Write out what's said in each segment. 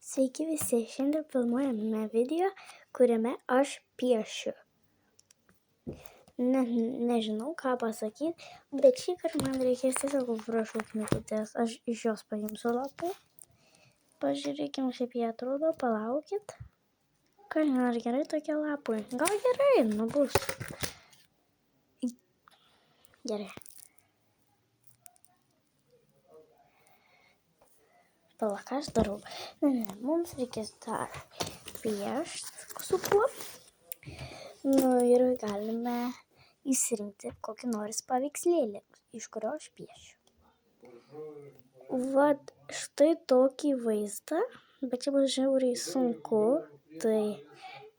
Sveiki visi, šiandien filmuojame video, kuriame aš piešiu. Nežinau, ką pasakyti, bet šį kartą man reikės tiesiog užrašų knygutės. Aš iš jos paimsiu lapų. Pažiūrėkim, kaip jie atrodo, palaukit. Kažin, ar gerai tokie lapai? Gal gerai, bus. Gerai. Pala, ką aš darau? Mums reikės dar piešti su kuo. Ir galime įsirinkti kokį nors paveikslėlį, iš kurio aš piešiu. Vat štai tokį vaizdą, bet čia bus žiauriai sunku, tai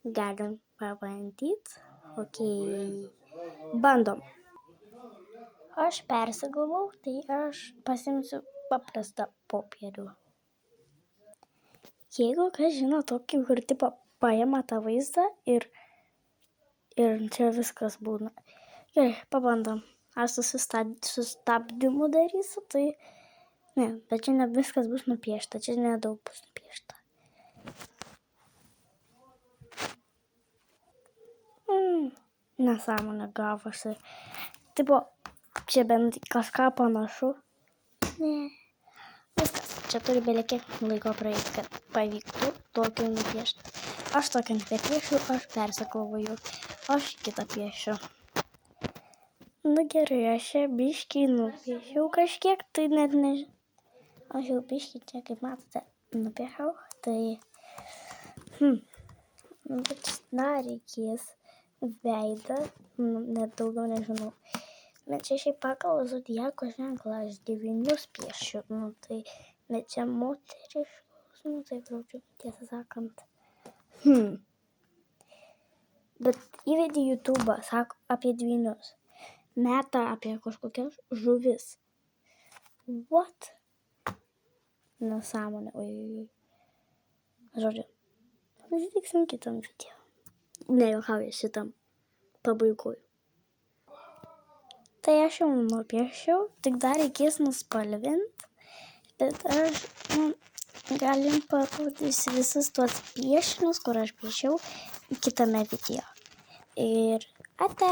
galim pabandyti. Okay. Bandom. Aš persigalvau, tai aš pasimsiu paprastą popierių. Jeigu kas žino tokį, kur tipo paima tą vaizdą ir čia viskas būna. Gerai, pabandom. Aš sustabdymu darysiu, tai ne, bet čia ne viskas bus nupiešta, čia nedaug bus nupiešta. Nesąmonė gavosi. Tipo, čia bent kažką panašu. Ne. Viskas, čia turi belikiek laiko praeiti, kad pavyktų tokį nupiešti. Aš tokį nepiešiu, aš persigalvoju. Aš kitą piešiu. Gerai, aš čia biškį nupiešiau kažkiek, tai net nežinau. Aš jau biškį čia, kaip matote, nupiešiau, tai... Bet dar reikės veidą, net daugiau nežinau. Bet čia šiaip pagal zodiako ženklą aš 9 piešiu, tai... Bet čia moteriškos, taip žodžiu, tiesą sakant. Bet įvedi YouTube'ą, sako apie 9. Meta apie kažkokias žuvis. What? Nesąmonė, oi. Žodžiu, pasitiksim kitam video. Nejuokauju šitam pabaigoj. Tai aš jau nupiešiau, tik dar reikės nuspalvinti. Bet aš galim parodyti visus tuos piešinius, kur aš piešiau kitame video. Ir ate!